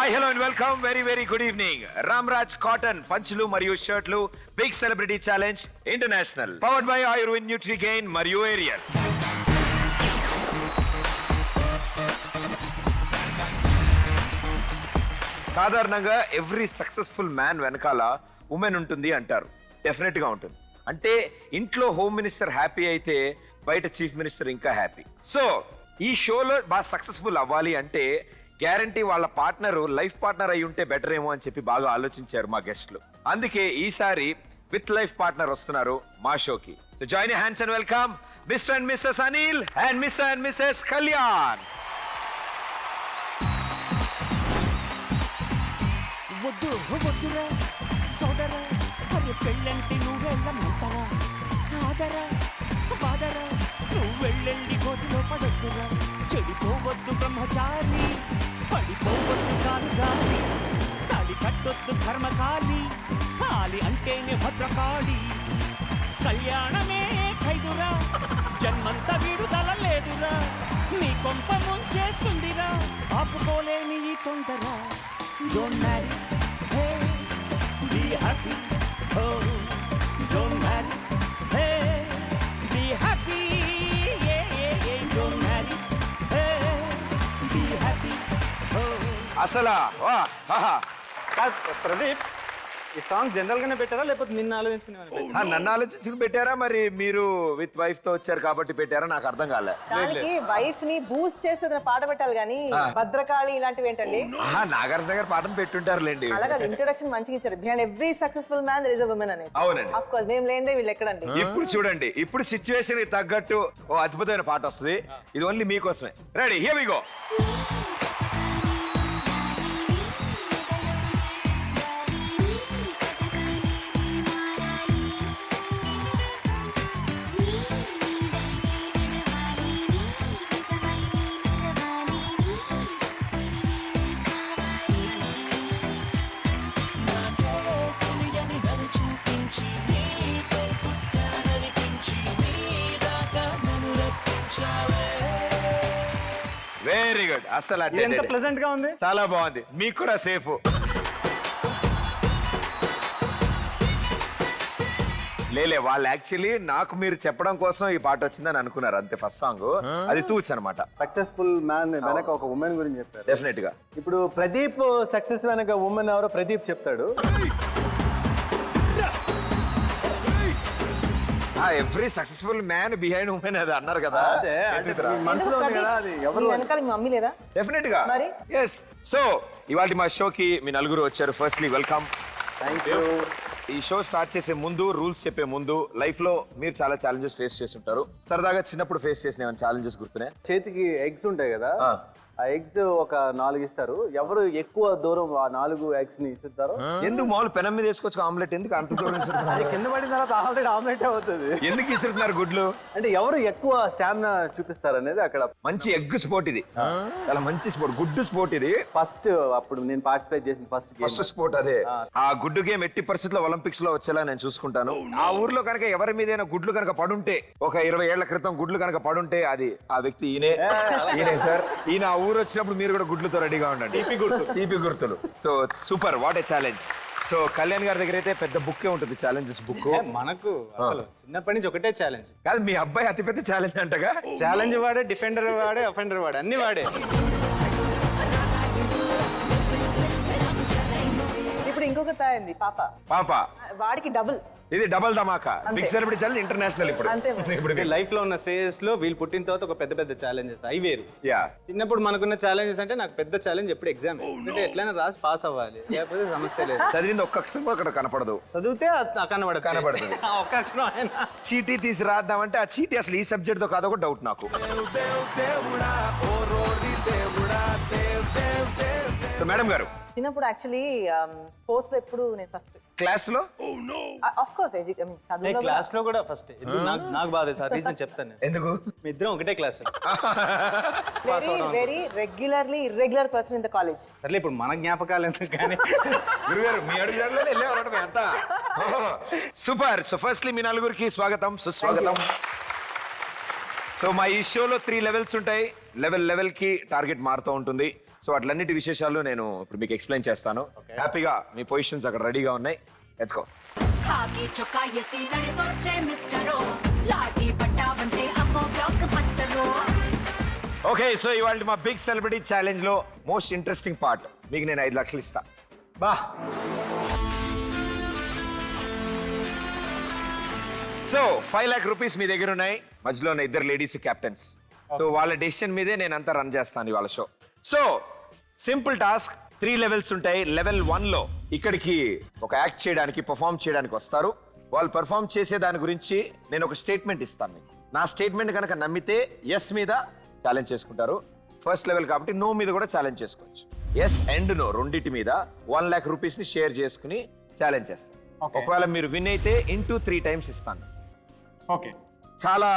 Hi hello and welcome very good evening. Ramraj cotton పంచులు మరియు షర్ట్లు big celebrity challenge international powered by Ayurved Nutrigain మరియు Ariel. సాధారణంగా every successful man వెనకాల woman ఉంటుంది అంటారు. డెఫినెట్ గా ఉంటుంది. అంటే ఇంట్లో హోమ్ మినిస్టర్ హ్యాపీ అయితే బయట చీఫ్ మినిస్టర్ ఇంకా హ్యాపీ. సో ఈ షోలో బాగా సక్సెస్ఫుల్ అవ్వాలి అంటే గ్యారంటీ వాళ్ళ పార్ట్నర్ లైఫ్ పార్ట్నర్ అయి ఉంటే బెటర్ ఏమో అని చెప్పి బాగా ఆలోచించారు మా గెస్ట్లు. అందుకే ఈసారి విత్ లైఫ్ పార్ట్నర్ వస్తున్నారు మా షోకి. So join hands and welcome mister and missus Anil and mister and missus Kalyan. వద్దు వద్దురా సోదరా, అరే పెళ్ళంటే నువ్వెళ్ళమంటారా? ఆదరా బాదరా, నువ్వు వెళ్ళండి గోతిలో పడొద్దురా. చెడిపోవద్దు బ్రహ్మచారి, పడిపోవద్దు కాలు జారి, తాళి కట్టొద్దు ధర్మకాలి, కాలి అంటేనే భద్రకాళి. కళ్యాణమే ఖైదురా, జన్మంత విడుదల లేదురా, నీ కొంప ముంచేస్తుందిరా, ఆపుకోలేని ఈ తొందర. Don't marry, hey, be happy, oh, don't marry, hey, be happy, yeah, don't marry, hey, be happy, oh. అసలా వా ఆహా. ప్రదీప్, ఈ సాంగ్ జనరల్ గానే పెట్టారా లేకపోతే నిన్న ఆలోచించుకునే? నన్ను ఆలోచించుకుని పెట్టారా, మరి మీరు విత్ వైఫ్ తో వచ్చారు కాబట్టి పెట్టారా? నాకు అర్థం కాలే. దానికి వైఫ్ ని బూస్ట్ చేస్తే పాట పెట్టాలి కానీ భద్రకాళి ఇలాంటివి ఏంటండి? నాగార్జున గారు పాటను పెట్టుంటారులేండి. అలాగే ఇంట్రొడక్షన్ మంచిగా ఇచ్చారు. Behind every successful man there is a women అనేది. అవునండి. ఆఫ్ కోర్స్ మేము లేనిదే వీళ్ళు ఎక్కడండి. ఇప్పుడు చూడండి, ఇప్పుడు సిచ్యువేషన్ కి తగ్గట్టు ఓ అద్భుతమైన పాట వస్తుంది. ఇది ఓన్లీ మీకోసమే. Ready, here we go. Very good. అసలు ఎంత ప్లెజెంట్ గా ఉంది, చాలా బాగుంది. మీకు కూడా సేఫ్. లేలే, వాళ్ళు యాక్చువల్లీ నాకు మీరు చెప్పడం కోసం ఈ పాట వచ్చిందని అనుకున్నారు అంతే. ఫస్ట్ సాంగ్ అది తూచ్ అనమాట. సక్సెస్ఫుల్ మ్యాన్ వెనక ఒక ఉమెన్ గురించి చెప్పారు. డెఫినెట్ గా. ఇప్పుడు ప్రదీప్ సక్సెస్ వెనక ఉమెన్ ఎవరో ప్రదీప్ చెప్తాడు. Every successful man behind women అది అన్నారు కదా. మనసులో ఉంది కదా, అది ఎవరు వెనకాల మీ మమ్మీ లేదా? డెఫినెట్ గా. మరి ఎస్. సో ఇవాళ మా షోకి మీ నలుగురు వచ్చారు. Firstly welcome. Thank you. ఈ షో స్టార్ట్ చేసే ముందు, రూల్స్ చెప్పే ముందు, లైఫ్ లో మీరు చాలా ఛాలెంజెస్ ఫేస్ చేసి ఉంటారు. సరదాగా చిన్నప్పుడు ఫేస్ చేసిన ఛాలెంజెస్ గుర్తున్నాయి? చేతికి ఎగ్స్ ఉంటాయి కదా, ఆ ఎగ్స్ ఒక 4 ఇస్తారు. ఎవరు ఎక్కువ దూరం ఆ 4 ఎగ్స్ ని ఇస్తారు. ఎందుకు మామూలు పెనం మీద వేసుకోవచ్చు ఆమ్లెట్, ఎందుకు అంత దూరం అది కింద పడిన తర్వాత ఆల్రెడీ ఆమ్లెట్ అవుతుంది. ఎందుకు ఇస్తున్నారు గుడ్లు? అంటే ఎవరు ఎక్కువ స్టామినా చూపిస్తారు అనేది అక్కడ. మంచి ఎగ్ స్పోర్ట్ ఇది, చాలా మంచి స్పోర్ట్, గుడ్డు స్పోర్ట్ ఇది. ఫస్ట్ అప్పుడు నేను పార్టిసిపేట్ చేసిన ఫస్ట్ స్పోర్ట్ అదే. ఆ గుడ్డు గేమ్ ఎట్టి పరిస్థితుల్లో ఒలింపిక్స్ లో వచ్చేలా నేను చూసుకుంటాను. ఆ ఊర్లో కనుక ఎవరి మీదైనా గుడ్లు కనుక పడుంటే, ఒక 20 ఏళ్ల క్రితం గుడ్లు కనుక పడుంటే అది ఆ వ్యక్తి ఈయనే సార్. ఈయన ఆ ఊరు వచ్చినప్పుడు మీరు కూడా గుడ్లతో రెడీగా ఉండండి. తీపి గుర్తులు. So super, what a challenge. So Kalyan గారి దగ్గర అయితే పెద్ద బుక్ ఉంటుంది, ఛాలెంజెస్ బుక్. మనకు అసలు చిన్నప్పటి నుంచి ఒకటే ఛాలెంజ్. కాదు, మీ అబ్బాయి అతిపెద్ద ఛాలెంజ్ అంటగా. ఛాలెంజ్ వాడే, డిఫెండర్ వాడే, అఫెండర్ వాడే, అన్ని వాడే. ఇప్పుడు ఇంకొక తాయింది పాప, వాడికి డబుల్. ఇది డబల్ ధమాకా. Big celebrity challenge international. ఇప్పుడు లైఫ్ లో ఉన్న స్టేజెస్ లో వీళ్ళు పుట్టిన తర్వాత ఒక పెద్ద ఛాలెంజెస్ అవి వేరు. చిన్నప్పుడు మనకున్న ఛాలెంజెస్ అంటే నాకు పెద్ద ఛాలెంజ్ ఎప్పుడు ఎగ్జామ్. అంటే ఎట్లయినా రాసి పాస్ అవ్వాలి, లేకపోతే సమస్య లేదు. చదివింది ఒక్క అక్షరం అక్కడ కనపడదు, చదివితే కనబడుతుంది. ఒక్క అక్షరం చీటీ తీసి రాద్దామంటే ఆ చీటీ అసలు ఈ సబ్జెక్ట్ తో కాదో డౌట్ నాకు. మేడం గారు, చిన్నప్పుడు యాక్చువల్లీ స్పోర్ట్స్ లో ఎప్పుడు నేను ఫస్ట్ క్లాస్ లో. ఆఫ్ కోర్స్ క్లాస్ లో కూడా ఫస్ట్. నాకు బాధ సార్, రీజన్ చెప్తాను. ఎందుకు? మీ ఇద్దరం ఒకటే class. Very regularly irregular person in the college. సర్లే, ఇప్పుడు మన జ్ఞాపకాలు ఎందుకు కానీ. గురుగారు మీ అడుగులోనే వెళ్ళేవారు అంతా. సూపర్. సో ఫస్ట్లీ మీ నలుగురికి స్వాగతం, సుస్వాగతం. సో మా ఈ షోలో 3 లెవెల్స్ ఉంటాయి. లెవెల్ కి టార్గెట్ మారుతూ ఉంటుంది. సో అట్లన్నిటి విశేషాలు నేను ఇప్పుడు మీకు ఎక్స్ప్లెయిన్ చేస్తాను. హ్యాపీగా మీ పొజిషన్స్ అక్కడ రెడీగా ఉన్నాయి. Let's go. खाकी चौका ये सीनरी सोचे मिस्टरो लाठी बट्टा बनते अम्मो ब्लॉक बस्टरो. ఓకే, సో ఇవాళ మా బిగ్ సెలబ్రిటీ ఛాలెంజ్ లో మోస్ట్ ఇంట్రెస్టింగ్ పార్ట్. మీకు నేను 5 లక్షలు ఇస్తా. బా సో 5 lakh రూపీస్ మీ దగ్గర ఉన్నాయి. మధ్యలో ఉన్న 2 లేడీస్ కెప్టెన్స్. సో వాళ్ళ డెసిషన్ మీదే నేను అంతా రన్ చేస్తాను ఇవాళ show. So simple task, 3 levels ఉంటాయి. లెవెల్ 1 లో ఇక్కడికి ఒక యాక్ట్ చేయడానికి, పర్ఫామ్ చేయడానికి వస్తారు. వాళ్ళు పర్ఫామ్ చేసే దాని గురించి నేను ఒక స్టేట్మెంట్ ఇస్తాను మీకు. నా స్టేట్మెంట్ కనుక నమ్మితే ఎస్ మీద ఛాలెంజ్ చేసుకుంటారు. ఫస్ట్ లెవెల్ కాబట్టి నో మీద కూడా ఛాలెంజ్ చేసుకోవచ్చు. ఎస్ అండ్ నో రెండింటి మీద 1 lakh రూపీస్ ని షేర్ చేసుకుని ఛాలెంజ్ చేస్తాను. ఒకవేళ మీరు విన్ అయితే ఇంటూ 3 times ఇస్తాను. ఓకే, చాలా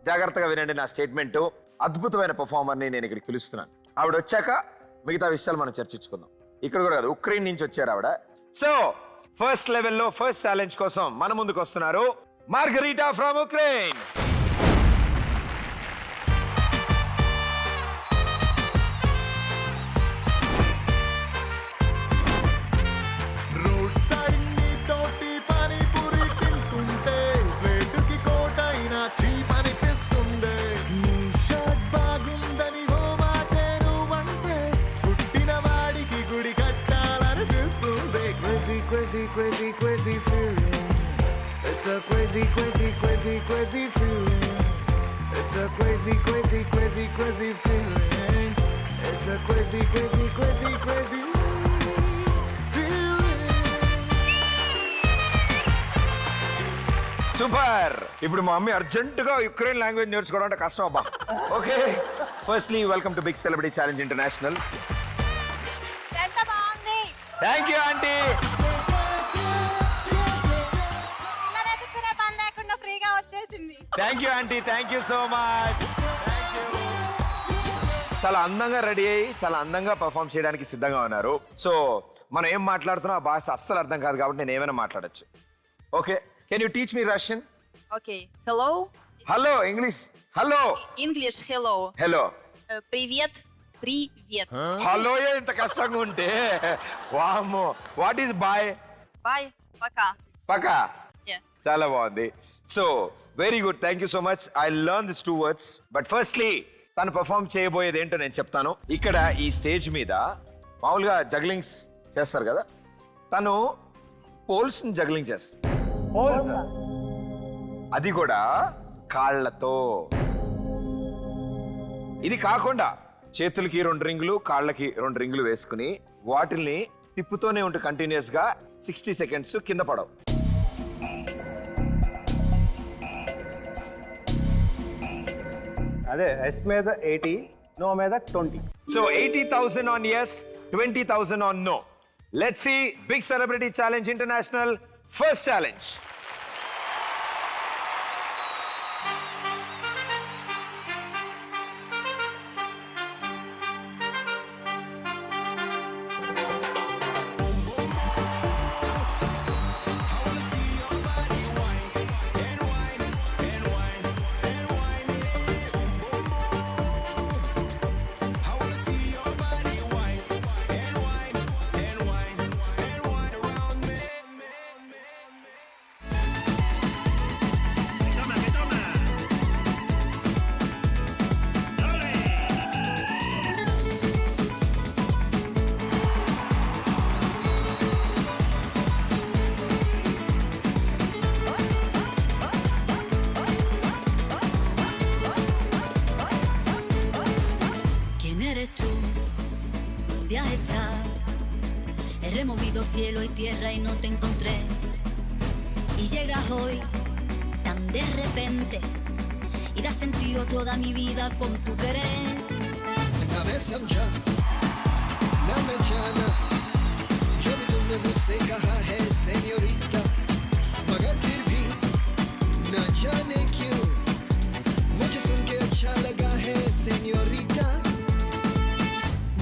జాగ్రత్తగా వినండి నా స్టేట్మెంట్. అద్భుతమైన పర్ఫార్మర్ని నేను ఇక్కడికి పిలుస్తున్నాను. ఆవిడ వచ్చాక మిగతా విషయాలు మనం చర్చించుకుందాం. ఇక్కడ కూడా కాదు, ఉక్రెయిన్ నుంచి వచ్చారు ఆవిడ. సో ఫస్ట్ లెవెల్లో ఫస్ట్ ఛాలెంజ్ కోసం మన ముందుకు వస్తున్నారు margarita from Ukraine. Crazy, crazy feeling. It's a crazy, crazy, crazy, crazy feeling. It's a crazy, crazy, crazy, crazy feeling. It's a crazy, crazy, crazy, crazy feeling. Super. ఇప్పుడు మా అమ్మ అర్జెంటుగా Ukraine language నేర్చుకోవడం అంటే కష్టం అబ్బా. Okay, firstly welcome to big celebrity challenge international. Thank you aunty. Thank you aunty, thank you so much. చాలా అందంగా రెడీ అయ్యి చాలా అందంగా పర్ఫామ్ చేయడానికి సిద్ధంగా ఉన్నారు. సో మనం ఏం మాట్లాడుతున్నా ఆ భాష అస్సలు అర్థం కాదు కాబట్టి నేను ఏమైనా మాట్లాడచ్చు. Okay, can you teach me Russian? Okay. Hello. Hello English. Hello English. Hello. Hello. Привет. Привет. Hello ఇంత కష్టంగా ఉంటే వామ్మో. What is bye? Bye. Пока. పక్కా. Yeah. చాలా బాగుంది. So very good, thank you so much. I learn this 2 words. But firstly తను perform చేయబోయేది ఏంటో నేను చెప్తాను. ఇక్కడ ఈ స్టేజ్ మీద మామూలుగా జగ్లింగ్స్ చేస్తారు కదా, తను పోల్స్ జగ్లింగ్ చేస్తారు. అది కూడా కాళ్ళతో. ఇది కాకుండా చేతులకి 2 రింగులు, కాళ్ళకి 2 రింగులు వేసుకుని వాటిల్ని తిప్పుతూనే ఉంటూ కంటిన్యూస్ గా 60 seconds కింద పడవు. అదే ఎస్ మీద 80, నో మీద 20. So 80,000 on yes, 20,000 on no. Let's see Big Celebrity Challenge International first challenge. He removido cielo y tierra y no te encontré. Y llegas hoy tan de repente y das sentido toda mi vida con tu querer. नवे समझा न मैं जाना जो भी तुमने मुझसे कहा है सेन्योरिटा, मगर फिर भी न जाने क्यों मुझे सुन के अच्छा लगा है senorita.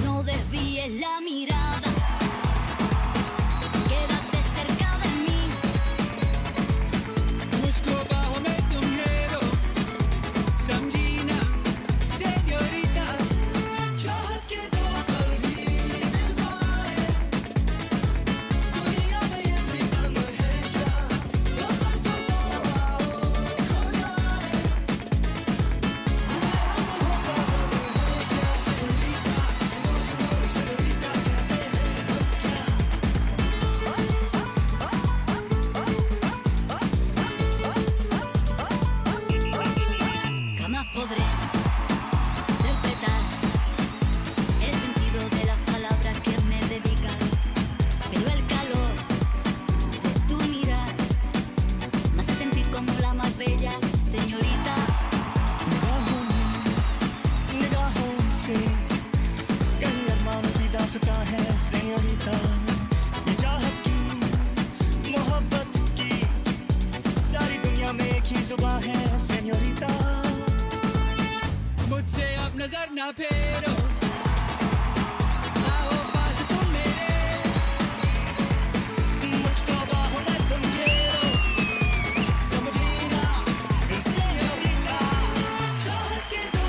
No desvíes la mirada, quédate cerca de mí. मुझको बाहों में तुम ले लो, समझी ना सेन्योरिटा. चाहत के दो पल चुका है सेñorita ये चाहत की मोहब्बत की सारी दुनिया में एक ही जुबान है सेñorita मुझसे अब नजर ना फेरो आओ पास तुम मेरे मुझको बाहों में तुम घेरो समझी ना सेñorita चाहत के दो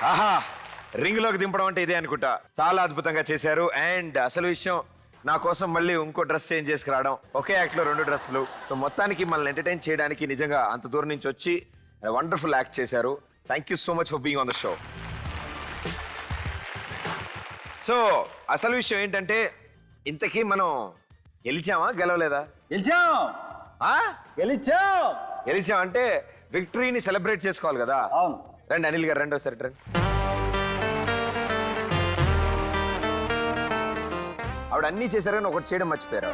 ఆహా రింగ్ లోకి దింపడం అంటే ఇదే అనుకుంటా. చాలా అద్భుతంగా చేశారు. అండ్ అసలు విషయం నా కోసం మళ్ళీ ఇంకో డ్రెస్ చేంజ్ చేసుకురావడం, ఒకే యాక్ట్ లో 2 డ్రెస్సులు. సో మొత్తానికి మనల్ని ఎంటర్టైన్ చేయడానికి నిజంగా అంత దూరం నుంచి వచ్చి వండర్ఫుల్ యాక్ట్ చేశారు. Thank you so much for being on the show. So అసలు విషయం ఏంటంటే ఇంతకీ మనం గెలిచామా గెలవలేదా? గెలిచాం అంటే విక్టరీని సెలబ్రేట్ చేసుకోవాలి కదా. అవును. రండి అనిల్ గారు, రెండోసారి రండి. ఆవిడ అన్నీ చేశారు కానీ ఒకటి చేయడం మర్చిపోయారు.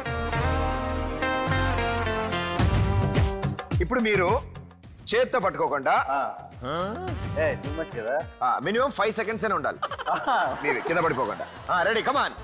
ఇప్పుడు మీరు చేత్తో పట్టుకోకుండా మినిమం 5 seconds అని ఉండాలి మీరు కింద పడిపోకుండా. రెడీ, కమాన్.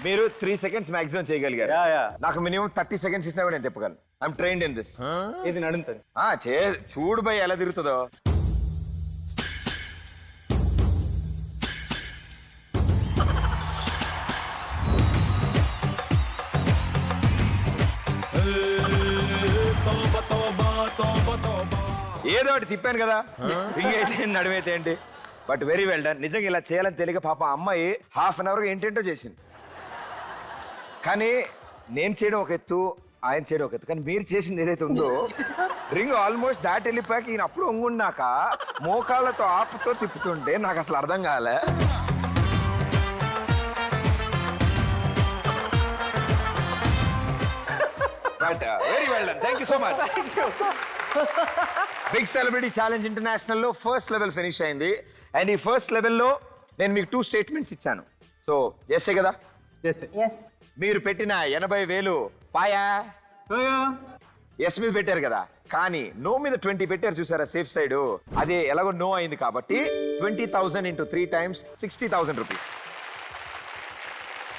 మీరు 3 seconds మాక్సిమం చేయగలిగారు. నాకు మినిమం 30 seconds ఇచ్చినా కూడా నేను తిప్పగలను. I'm trained in this. ఇది నడుంతుంది. చూడు భయ్ ఎలా తిరుగుతుందో. ఏదో ఒకటి తిప్పాను కదా, ఇంకైతే నడుమైతే ఏంటి. But very well done. నిజంగా ఇలా చేయాలని తెలియక పాప అమ్మాయి ½ an hour ఏంటేంటో చేసింది. కానీ నేను చేయడం ఒక ఎత్తు, ఆయన చేయడం ఒక ఎత్తు. కానీ మీరు చేసింది ఏదైతే ఉందో, రింగ్ ఆల్మోస్ట్ దాటి వెళ్ళిపోయాక ఈయన అప్పుడు ఒంగున్నాక మోకాళ్ళతో ఆపుతో తిప్పుతుంటే నాకు అసలు అర్థం కాలే. But very well done. Thank you so much. Big celebrity challenge international లో ఫస్ట్ లెవెల్ ఫినిష్ అయింది. అండ్ ఈ ఫస్ట్ లెవెల్లో నేను మీకు 2 statements ఇచ్చాను. సో ఎస్ఏ కదా? మీరు పెట్టిన 80,000 పాయా ఎస్ మీద పెట్టారు కదా, కానీ నో మీద 20 పెట్టారు చూసారా సేఫ్ సైడ్. అదే ఎలాగో నో అయింది కాబట్టి 20,000 into 3 times 60,000 rupees.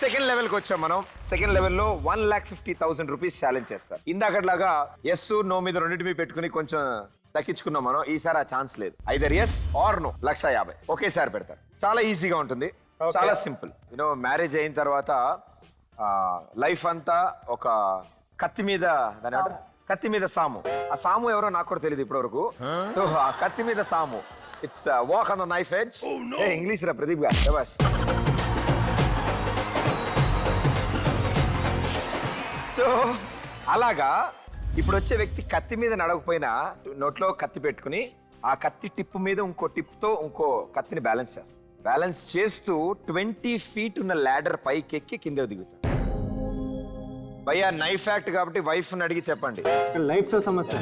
సెకండ్ లెవెల్కి వచ్చాం మనం. సెకండ్ లెవెల్లో 1,50,000 rupees ఛాలెంజ్ చేస్తారు. ఇందాకట్లాగా ఎస్ నో మీద రెండింటి మీద పెట్టుకుని కొంచెం దక్కించుకున్నాం మనం. ఈసారి ఆ ఛాన్స్ లేదు. Either yes are no. 1,50,000 ఒకేసారి పెడతారు. చాలా ఈజీగా ఉంటుంది, చాలా సింపుల్. యూనో మ్యారేజ్ అయిన తర్వాత లైఫ్ అంతా ఒక కత్తి మీద, దాని కత్తి మీద సాము. ఆ సాము ఎవరో నాకు కూడా తెలియదు ఇప్పటి వరకు. ఆ కత్తి మీద సాము, it's walk on the knife edge. English రా ప్రదీప్ గారు. సో అలాగా ఇప్పుడు వచ్చే వ్యక్తి కత్తి మీద నడవకపోయినా నోట్లో కత్తి పెట్టుకుని ఆ కత్తి టిప్ మీద ఇంకో టిప్తో ఇంకో కత్తిని బ్యాలెన్స్ చేస్తారు. బ్యాలెన్స్ చేస్తూ 20 feet ఉన్న ల్యాడర్ పైకి ఎక్కి కింద దిగుతారు. భయ్యా నైఫ్ యాక్ట్ కాబట్టి వైఫ్ అడిగి చెప్పండి. లైఫ్ తో సమస్య.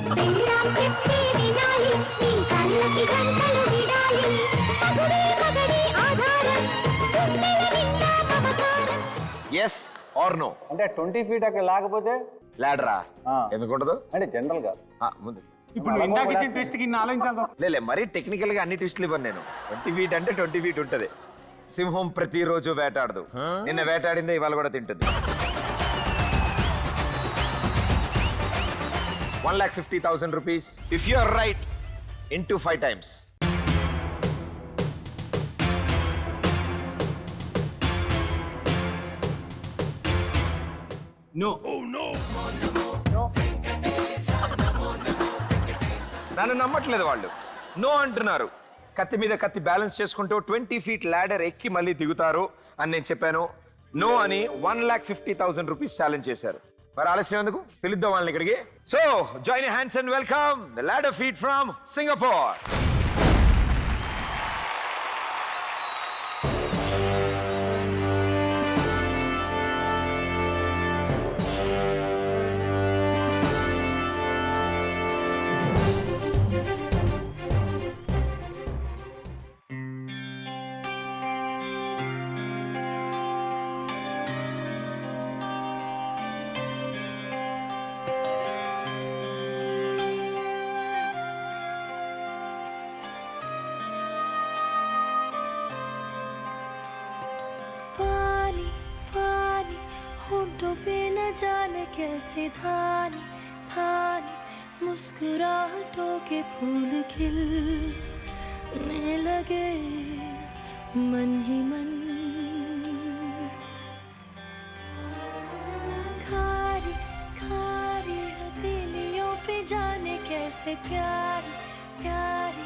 ఎస్ ఆర్ నో అంటే 20 feet అక్కడ లేకపోతే ల్యాడరా ఎందుకుంటదు అంటే జనరల్ గా ముందు. ఇప్పుడు ఇందాక ఇచ్చిన ట్విస్ట్ కి ఆలోచించాల్సి వస్తుంది. లే మరీ టెక్నికల్ గా అన్ని ట్విస్ట్లు ఇవ్వను నేను. 20 feet అంటే 20 feet ఉంటది. సింహం ప్రతిరోజు వేటాడదు. నిన్న వేటాడిందే ఇవాళ కూడా తింటుంది. 1,50,000 rupees if you are right into 5 times. No. Oh no. నన్ను నమ్మట్లేదు వాళ్ళు. నో అంటున్నారు. కత్తి మీద కత్తి బ్యాలెన్స్ చేసుకుంటూ 20 feet ల్యాడర్ ఎక్కి మళ్ళీ దిగుతారు అని నేను చెప్పాను. నో అని 1,50,000 rupees ఛాలెంజ్ చేశారు. మరి ఆలస్యం ఎందుకు, పిలుద్దాం వాళ్ళని ఇక్కడికి. So join your hands and welcome the ladder feet from Singapore. जाने कैसे धानी धानी मुस्कुराहटों के फूल खिलने लगे मन ही मन. खारी खारी हथेलियों पे जाने कैसे प्यारी प्यारी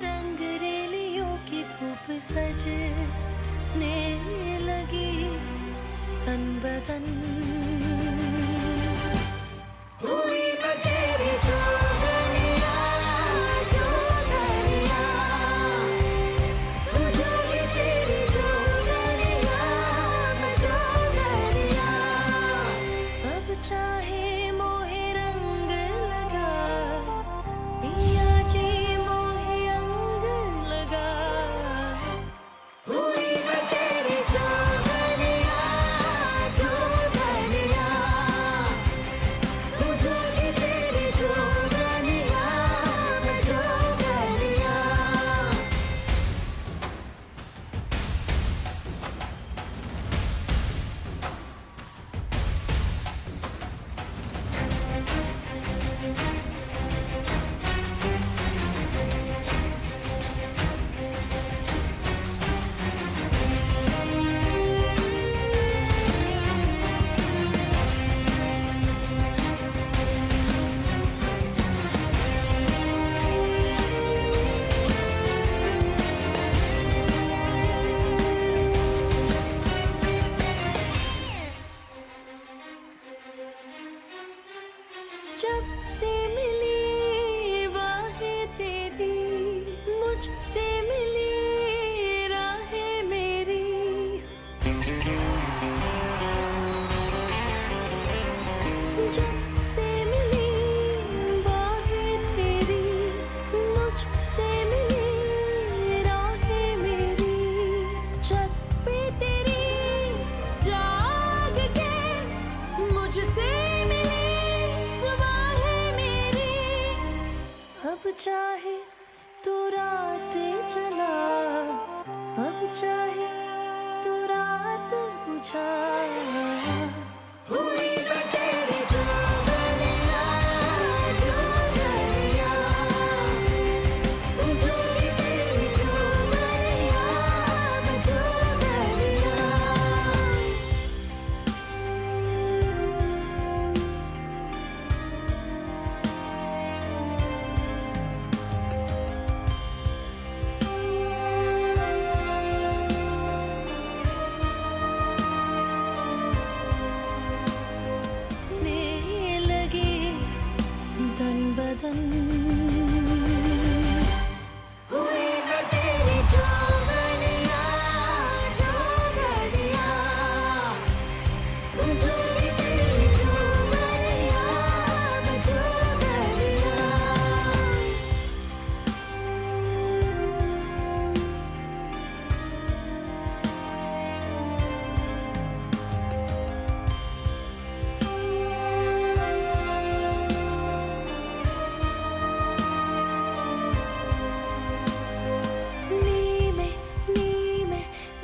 रंग रेलियों की धूप सजने लगी तन बदन. हुई बतेरी जोगनिया जोगनिया तुझे भी तेरी जोगनिया जोगनिया. अब चाहे मोहे रंग लगा दिया जी मोहे अंग लगा. हुई बतेरी जोगनिया जोगनिया मुझसे मिली राहें मेरी जब से मिली बाहें तेरी मुझसे मिली राहें मेरी छत पे तेरी जाग के मुझसे मिली सुबह मेरी अब चाहे तू रात जला अब चाहे तू रात बुझा हुई मैं तेरी जोगनिया जोगनिया तू जो भी तेरी जोगनिया मैं जोगनिया तन बदन हुई मैं तेरी जोगनिया जोगनिया तू जो भी तेरी जोगनिया मैं जोगनिया नीमे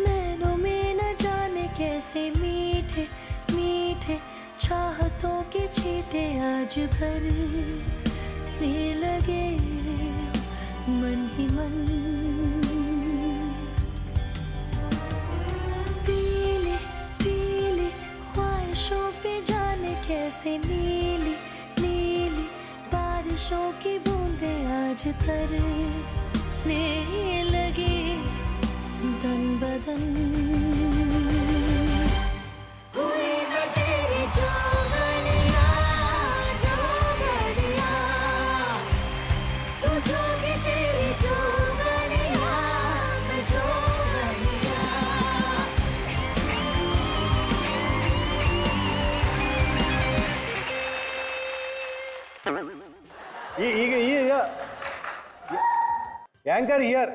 नैनों में न जाने कैसे मीठे मीठे चाहतों के छींटे आज भरने लगे मन ही मन पीले पीले ख्वाहिशों पे जाने कैसे नीली नीली बारिशों की बूंदें आज तरने लगे तन बदन हुई मैं तेरी जोगनिया जोगनिया तू जो भी तेरी जोगनिया मैं जोगनिया ಈಗ యాంకర్ ఇయర్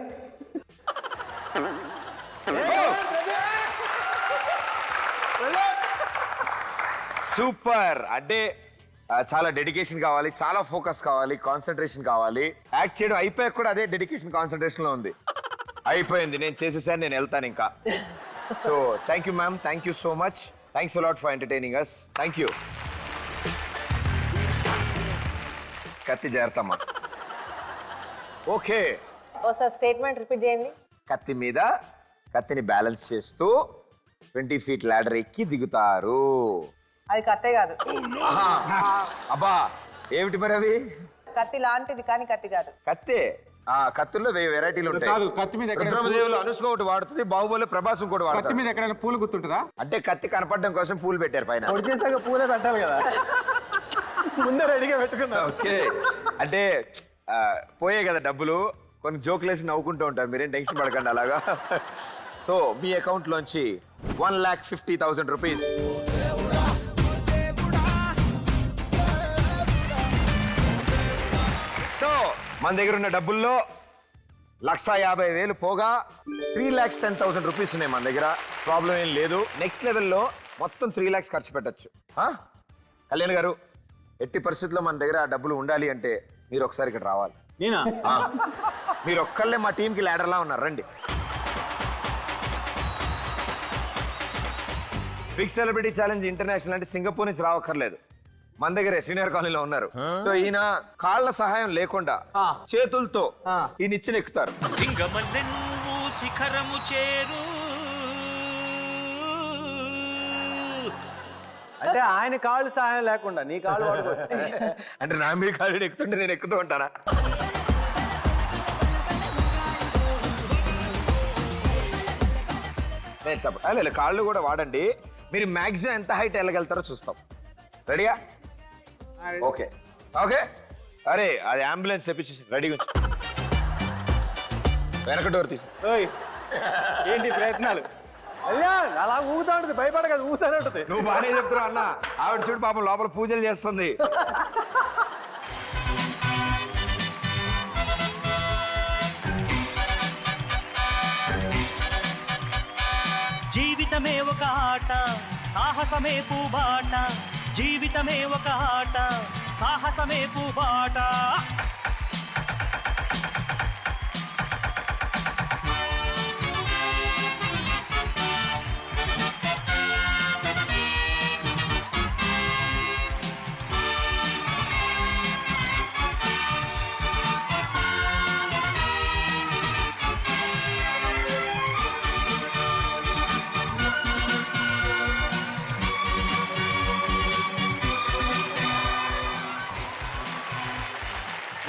సూపర్. అంటే చాలా డెడికేషన్ కావాలి, చాలా ఫోకస్ కావాలి, కాన్సన్ట్రేషన్ కావాలి. యాక్ట్ చేయడం అయిపోయాక కూడా అదే డెడికేషన్ కాన్సన్ట్రేషన్ లో ఉంది. అయిపోయింది, నేను చేసేసాను, నేను వెళ్తాను ఇంకా. So thank you ma'am, thank you so much. Thanks a lot for entertaining us. Thank you. కత్తి జాగ్రత్తమ్మా. ఓకే, ఒకసారి స్టేట్మెంట్ రిపీట్ చేయండి. కత్తి మీద కత్తిని బ్యాలెన్స్ చేస్తూ 20 feet ladder ఎక్కి దిగుతారు. అది కత్తే కాదు. అబ్బా ఏమిటి మరి అవి? కత్తి లాంటిది కానీ కత్తి కాదు. కత్తే. కత్తుల్లో వెరైటీలు ఉంటాయి. కాదు, కత్తి మీద రుద్రమదేవులు అనుష్క ఒకటి వాడుతుంది, బాహుబలి ప్రభాస్ ఇంకోటి కత్తి వాడుతుంది. మీద ఎక్కడైనా పూలు గుర్తుంటుందా? అంటే కత్తి కనపడడం కోసం పూలు పెట్టారు పైన. చేసాక పూలే పెట్టాలి కదా, ముందే రెడీగా పెట్టుకున్నా. ఓకే, అంటే పోయే కదా డబ్బులు, కొన్ని జోకులు వేసి నవ్వుకుంటూ ఉంటారు, మీరేం టెన్షన్ పడకండి అలాగా. సో మీ అకౌంట్ లోంచి 1,50,000 రూపీస్. సో మన దగ్గర ఉన్న డబ్బుల్లో 1,50,000 పోగా 3,10,000 రూపీస్ ఉన్నాయి మన దగ్గర. ప్రాబ్లం ఏం లేదు. నెక్స్ట్ లెవెల్లో మొత్తం 3 lakhs ఖర్చు పెట్టచ్చు. కళ్యాణ్ గారు, ఎట్టి పరిస్థితుల్లో మన దగ్గర ఆ డబ్బులు ఉండాలి అంటే మీరు ఒకసారి ఇక్కడ రావాలి. నేనా? మీరు ఒక్కళ్ళే మా టీంకి లీడర్లా ఉన్నారు, రండి. బిగ్ సెలబ్రిటీ ఛాలెంజ్ ఇంటర్నేషనల్ అంటే సింగపూర్ నుంచి రావక్కర్లేదు, మన దగ్గరే సీనియర్ కాలనీలో ఉన్నారు. సో ఈయన కాళ్ళ సహాయం లేకుండా చేతులతో ఈ నిచ్చెన ఎక్కుతారు. సింగమల్లె నువ్వు శిఖరము చేరు. అంటే ఆయన కాళ్ళు సహాయం లేకుండా నీ కాళ్ళు వాడుకోవచ్చు. అంటే నా మీ కాళ్ళు ఎక్కుతుంటే నేను ఎక్కుతూ ఉంటానా? నేను చెప్పలేదు, కాళ్ళు కూడా వాడండి. మీరు మ్యాక్సిమం ఎంత హైట్ వెళ్ళగలుగుతారో చూస్తాం. రెడీయా? Okay okay. అరే అది అంబులెన్స్ తెప్పించేసి రెడీగా ఉంచు. వెనక డోర్ తీసి. ఓయ్ ఏంటి ప్రయత్నాలు? అయ్యా అలా ఊగుతా ఉంటుంది, భయపడ కదా, ఊగుతానే ఉంటుంది. నువ్వు బాగానే చెప్తున్నావు అన్న. ఆవిడ చూడు పాపం లోపల పూజలు చేస్తుంది. జీవితమే ఒక ఆట, సాహసమే పూబాట. జీవితమే ఒక ఆట, సాహసమే పూబాట.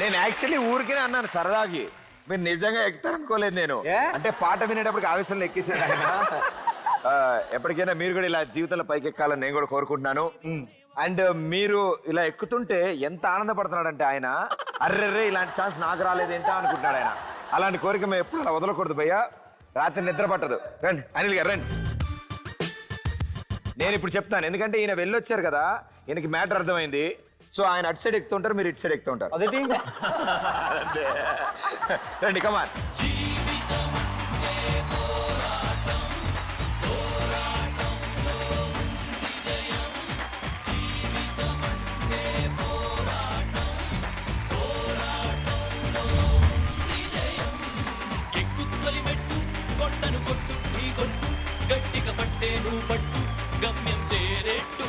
నేను యాక్చువల్లీ ఊరికే అన్నాను సరదాకి, మీరు నిజంగా ఎక్కుతారనుకోలేదు నేను. అంటే పాట వినేటప్పటికి ఆవేశంలో ఎక్కేసాను ఆయన. ఎప్పటికైనా మీరు కూడా ఇలా జీవితంలో పైకి ఎక్కాలని నేను కూడా కోరుకుంటున్నాను. అండ్ మీరు ఇలా ఎక్కుతుంటే ఎంత ఆనందపడుతున్నాడంటే ఆయన, అర్రెర్రే ఇలాంటి ఛాన్స్ నాకు రాలేదేంటో అనుకుంటున్నాడు ఆయన. అలాంటి కోరిక మేము ఎప్పుడు అలా వదలకూడదు భయ్యా. రాత్రి నిద్ర పట్టదు. రండి అనిల్ గారు రండి. నేను ఇప్పుడు చెప్తాను, ఎందుకంటే ఈయన వెళ్ళొచ్చారు కదా, ఈయనకి మ్యాటర్ అర్థమైంది. సో ఆయన అటు సైడ్ ఎక్కుతుంటారు, మీరు ఇటు సైడ్ ఎక్కుతుంటారు. అదేంటి రండి కమాన్. ఎక్కుతొలి మెట్టు కొండను కొట్టు నీ కొట్టు గట్టిగా పట్టే నువ్వు పట్టు గమ్యం చేరేట్టు.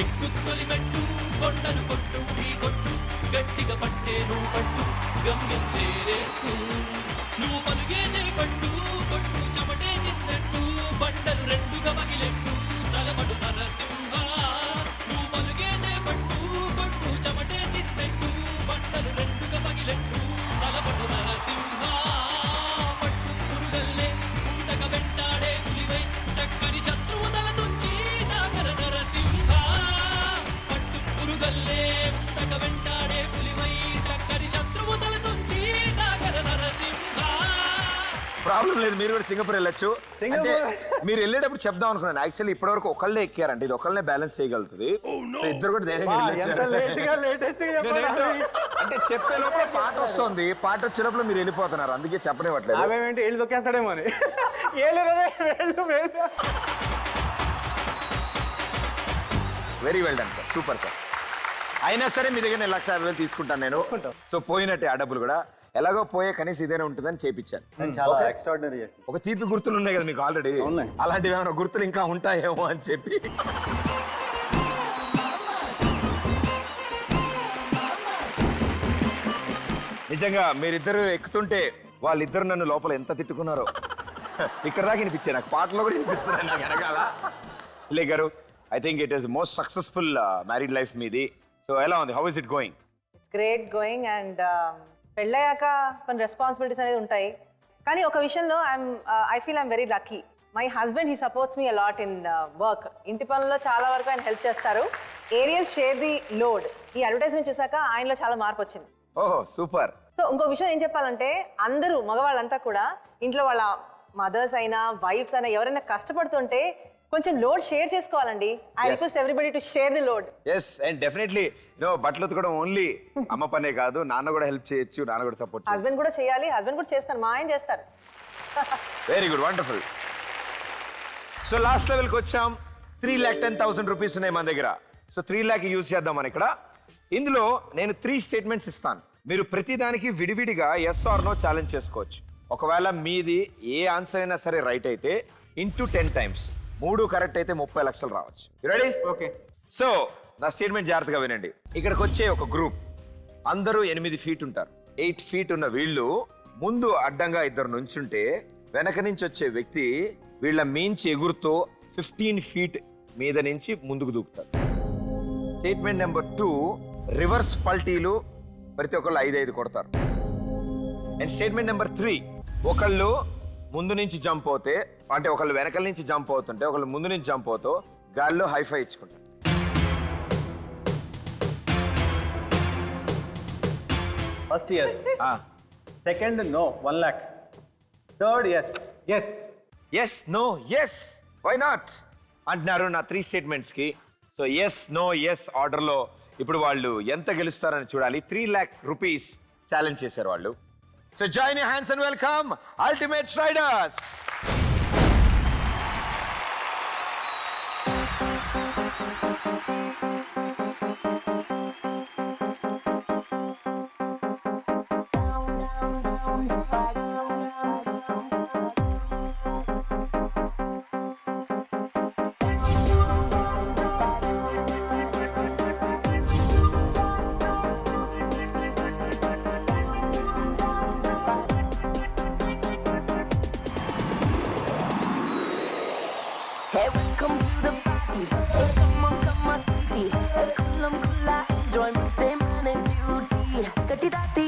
ఎక్కుతొలి మెట్టు కొండను కొట్టు నీ కొట్టు గట్టిగా పట్టే నువ్వు పట్టు గమ్యం చేరేట్టు. నువ్వు పలుగే చేపట్టు కొట్టు చెమటే చిందట్టు బండలు రెండుగా పగిలెట్టు తలపడు నరసింహ. నువ్వు పలుగే చేపట్టు కొట్టు చెమటే చిందట్టు బండలు రెండుగా పగిలెట్టు తలపడు నరసింహ. పట్టు పురుగల్లే ఉండక వెంటాడే పులివై టక్కని శత్రువు తల తుంచి సాగర నరసింహ. పట్టు పురుగల్లే ఉండక వెంటాడే పులివై టక్కని శత్రువు తల తుంచి సాగర నరసింహ. ప్రాబ్లం లేదు, మీరు కూడా సింగపూర్ వెళ్ళొచ్చు. అంటే మీరు వెళ్ళేటప్పుడు చెప్దాం అనుకున్నాను. యాక్చువల్లీ ఇప్పటివరకు ఒకళ్ళే ఎక్కారంటే ఇది ఒకళ్ళనే బ్యాలెన్స్ చేయగలుగుతుంది. ఇద్దరు కూడా ధైర్యంగా అంటే చెప్పే లోపల పాట వస్తుంది, పాట వచ్చేటప్పుడు మీరు వెళ్ళిపోతున్నారు, అందుకే చెప్పనివ్వట్లేదు. అవేంటి ఏళ్ళు దొక్కేస్తాడేమో అని. Very well done sir, super sir. అయినా సరే మీ దగ్గర 1,50,000 తీసుకుంటాను నేను. సో పోయినట్టే ఆ డబ్బులు కూడా, ఎలాగో పోయే కనీసం ఇదేనే ఉంటుందని చేపించాను. చాలా ఎక్స్ట్రాడినరీ చేసింది. ఒక తీపి గుర్తులు ఉన్నాయి కదా మీకు ఆల్రెడీ, అలాంటివి ఏమైనా గుర్తులు ఇంకా ఉంటాయేమో అని చెప్పి. నిజంగా మీరిద్దరు ఎక్కుతుంటే వాళ్ళిద్దరు నన్ను లోపల ఎంత తిట్టుకున్నారో ఇక్కడ దాకా వినిపించే, నాకు పాటలో కూడా వినిపిస్తున్నాయి నాకు వెనకాల. లే గారు, I think it is most successful married life మీది. సో ఎలా ఉంది, how is it going? It's great going. And పెళ్ళయ్యాక కొన్ని రెస్పాన్సిబిలిటీస్ అనేది ఉంటాయి, కానీ ఒక విషయంలో I feel I'm very lucky. My husband he supports me a lot in work. ఇంటి పనుల్లో చాలా వరకు ఆయన హెల్ప్ చేస్తారు. Ariel share the load. ఈ అడ్వర్టైజ్మెంట్ చూసాక ఆయనలో చాలా మార్పు వచ్చింది. ఓహో సూపర్. సో ఇంకో విషయం ఏం చెప్పాలంటే, అందరూ మగవాళ్ళంతా కూడా ఇంట్లో వాళ్ళ మదర్స్ అయినా వైఫ్స్ అయినా ఎవరైనా కష్టపడుతుంటే కొంచెం లోడ్ షేర్ చేసుకోవాలండి. I request everybody to share the load. Yes, and definitely బట్టలు ఉతకడం ఓన్లీ అమ్మ పనే కాదు, నాన్న కూడా హెల్ప్ చేయొచ్చు, నాన్న కూడా సపోర్ట్. హస్బెండ్ కూడా చేయాలి, హస్బెండ్ కూడా చేస్తారు, మా ఆయన చేస్తారు. Very good, wonderful. So last లెవెల్కి వచ్చాం. 3,10,000 రూపీస్ ఉన్నాయి మన దగ్గర. సో 3 lakh యూజ్ చేద్దాం మనం ఇక్కడ. ఇందులో నేను 3 స్టేట్మెంట్స్ ఇస్తాను, మీరు ప్రతిదానికి విడివిడిగా ఎస్ ఆర్ నో ఛాలెంజ్ చేసుకోవచ్చు. ఒకవేళ మీది ఏ ఆన్సర్ అయినా సరే రైట్ అయితే ఇంటూ 10 times, 3 కరెక్ట్ అయితే 30 లక్షలు రావచ్చు. రెడీ? ఓకే. సో నా స్టేట్మెంట్ జాగ్రత్తగా వినండి. ఇక్కడికి వచ్చే ఒక గ్రూప్ అందరూ 8 feet ఉంటారు. 8 feet ఉన్న వీళ్ళు ముందు అడ్డంగా 2 నుంచుంటే వెనక నుంచి వచ్చే వ్యక్తి వీళ్ళ మించి ఎగురుతూ 15 feet మీద నుంచి ముందుకు దూకుతారు. స్టేట్మెంట్ నెంబర్ 2, రివర్స్ పల్టీలు ప్రతి ఒక్కళ్ళు 5 కొడతారు. అండ్ స్టేట్మెంట్ నెంబర్ 3, ఒకళ్ళు ముందు నుంచి జంప్ అవుతే, అంటే ఒకళ్ళు వెనకల నుంచి జంప్ అవుతుంటే ఒకళ్ళు ముందు నుంచి జంప్ అవుతూ గాల్లో హైఫై ఇచ్చుకుంటారు. First yes, second no 1 lakh. Third yes. Yes no yes why not అంటున్నారు నా 3 స్టేట్మెంట్స్కి. సో ఎస్ నో ఎస్ ఆర్డర్లో ఇప్పుడు వాళ్ళు ఎంత గెలుస్తారని చూడాలి. 3 lakh rupees ఛాలెంజ్ చేశారు వాళ్ళు. So join your hands and welcome ultimate striders. Hey, welcome to the party. Hey, come on, city. Hey, kulla enjoyment, day man and beauty. Kati dati.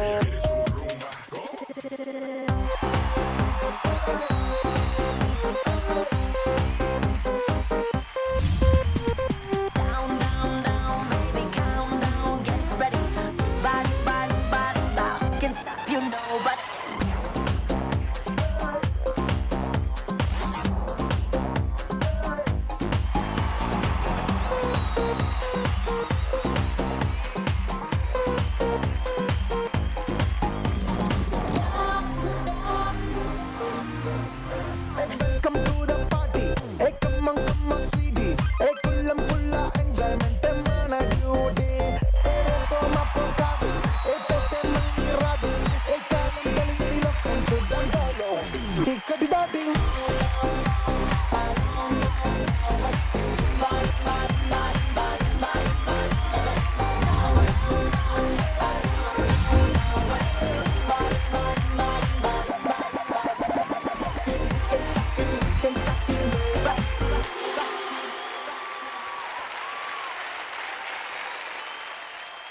It is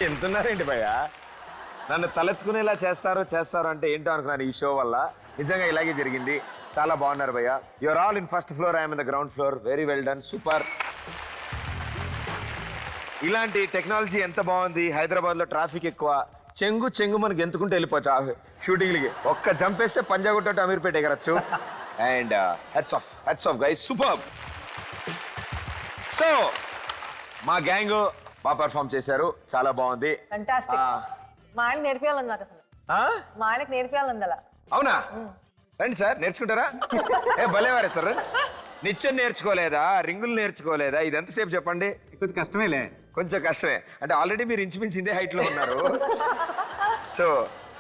ఎంతున్నారేంటి భయ్య? నన్ను తలెత్తుకునేలా చేస్తారు అంటే ఏంటో అనుకున్నాను ఈ show వల్ల. నిజంగా ఇలాగే జరిగింది. చాలా బాగున్నారు భయ్య. You're all in first floor, I'm in the ground floor. Very well done, super. ఇలాంటి టెక్నాలజీ ఎంత బాగుంది. హైదరాబాద్లో ట్రాఫిక్ ఎక్కువ. చెంగు మనకి ఎంతుకుంటే వెళ్ళిపోవచ్చు షూటింగ్లకి. ఒక్క జంప్ వేస్తే పంజాగుట్ట టు అమీర్పేట ఎగరచ్చు. And hats off guys, super. సో మా గ్యాంగ్ బాగా పర్ఫామ్ చేశారు, చాలా బాగుంది. ఫంటాస్టిక్. మా ఆయనకి నేర్పియాలంది నాకు అసలు. మా ఆయనకి నేర్పియాలంది అలా. అవునా? రండి సార్, నేర్చుకుంటారా? భలేవారే సార్. నిత్యం నేర్చుకోలేదా? రింగులు నేర్చుకోలేదా? ఇది ఎంతసేపు చెప్పండి? కొంచెం కష్టమేలే. కొంచెం కష్టమే అంటే ఆల్రెడీ మీరు ఇంచుమించు ఇందే హైట్ లో ఉన్నారు. So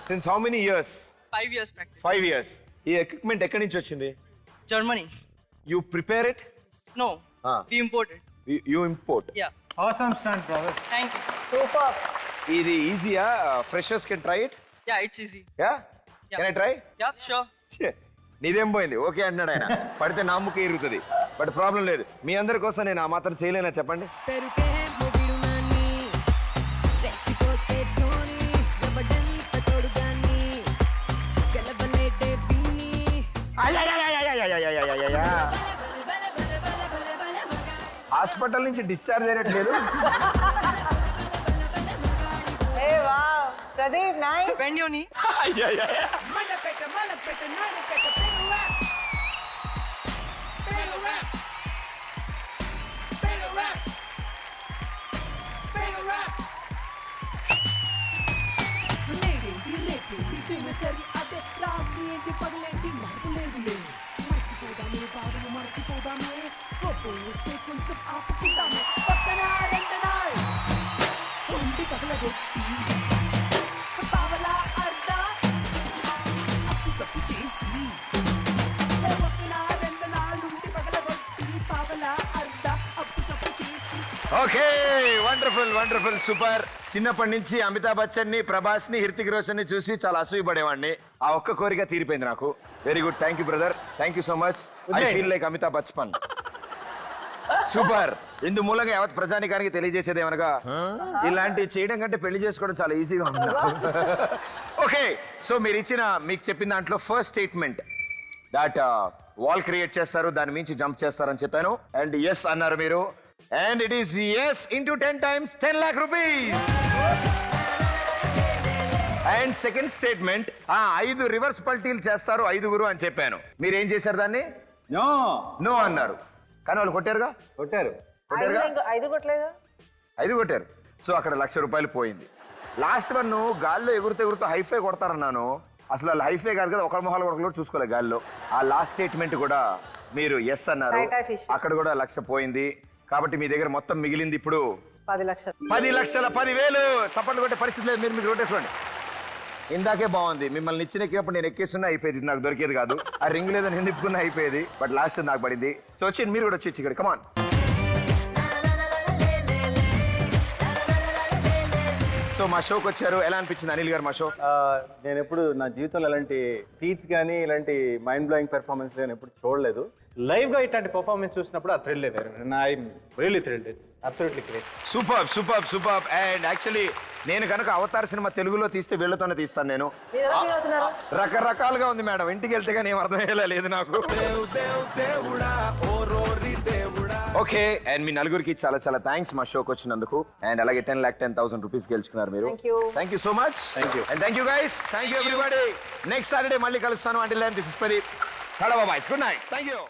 since how many years? 5 years practice. 5 years. ఈ ఎక్విప్మెంట్ ఎక్కడి నుంచి వచ్చింది? Germany. You prepare it? No. We imported. You import? Yeah. Awesome stunt, brother. Thank you. Super. ఇది ఈజీయా? Freshers can try it? Yeah, it's easy. Yeah, can I try? Yeah, sure. నీదేం పోయింది? Okay అంటున్నాడు ఆయన. పడితే నా ముక్క ఇరుగుతుంది, బట్ ప్రాబ్లం లేదు. మీ అందరి కోసం నేను ఆ మాత్రం చేయలేనా చెప్పండి? హాస్పిటల్ నుంచి డిశ్చార్జ్ అయినట్లేదు. ఏ wow, Pradeep nice. Bend your knee. Okay, wonderful wonderful, super. చిన్నప్పటి నుంచి అమితాబ్ బచ్చన్ ని, ప్రభాస్ ని, హృతిక్ రోషన్ ని చూసి చాలా అసూయపడేవాడిని. ఆ ఒక్క కోరిక తీరిపోయింది నాకు. Very good, thank you brother, thank you so much. I feel like Amitabh Bachchan. Super. ఇందు మూలంగా యావత్ ప్రజానికానికి తెలియజేసేది ఏమనగా, ఇలాంటి చేయడం కంటే పెళ్లి చేసుకోవడం చాలా ఈజీగా ఉంది. ఓకే, సో మీకు చెప్పిన దాంట్లో first statement that wall create చేస్తారు, దాని మించి జంప్ చేస్తారని చెప్పాను. అండ్ ఎస్ అన్నారు మీరు. And it is yes into 10 times 10 lakh rupees. And second statement, 5 reverse పల్టీలు చేస్తారు 5గురు అని చెప్పాను. మీరు ఏం చేశారు దాన్ని? నో అన్నారు. కానీ వాళ్ళు కొట్టారుగా? కొట్టారు. 5 కొట్టలేదా? 5 కొట్టారు. సో అక్కడ 1,00,000 రూపాయలు పోయింది. లాస్ట్ వన్ గాల్లో ఎగురుతూ హైఫై కొడతారన్నాను. అసలు వాళ్ళు హైఫై కాదు కదా, ఒకరి మొహాలు ఒకరు చూసుకోలేదు గాల్లో. ఆ లాస్ట్ స్టేట్మెంట్ కూడా మీరు ఎస్ అన్నారు. అక్కడ కూడా 1,00,000 పోయింది. కాబట్టి మీ దగ్గర మొత్తం మిగిలింది ఇప్పుడు 10 లక్షలు. 10,10,000. చప్పట్లు కొట్టే పరిస్థితి లేదు, మీరు రోటేసుకోండి. ఇందాకే బాగుంది, మిమ్మల్ని ఇచ్చినప్పుడు నేను ఎక్కేస్తున్నా అయిపోయేది, నాకు దొరికేది కాదు. ఆ రింగ్ లేదని నేను తిప్పుకున్నా అయిపోయేది, బట్ లాస్ట్ నాకు పడింది. సో వచ్చి మీరు కూడా వచ్చి ఇక్కడ కమాన్. సో మా షోకి వచ్చారు, ఎలా అనిపించింది అనిల్ గారు మా షో? నేను ఎప్పుడు నా జీవితంలో ఇలాంటి ఫీట్స్ కానీ ఇలాంటి మైండ్ బ్లోయింగ్ పెర్ఫార్మెన్స్ నేను ఎప్పుడు చూడలేదు. లైవ్ గా ఇట్లాంటి పర్ఫార్మెన్స్ చూసినప్పుడు ఆ థ్రిల్ వేరు. I'm really thrilled. It's absolutely great. Super super super. And actually నేను కనుక అవతార్ సినిమా తెలుగులో తీస్తే వీళ్ళతోనే తీస్తాను నేను. రకరకాలుగా ఉంది మేడం, ఇంటికి వెళ్తే కానీ ఏం అర్థమయ్యేలా లేదు నాకు. ఓకే, అండ్ మీ నలుగురికి చాలా చాలా థ్యాంక్స్ మా షోకి వచ్చినందుకు. అండ్ అలాగే 10,10,000 రూపీస్ గెలుచుకున్నారు మీరు. Thank you so much. Thank you. And thank you guys. Thank you everybody. Next Saturday మళ్ళీ కలుస్తాను. Until then this is Pradeep. Hello boys, good night. Thank you.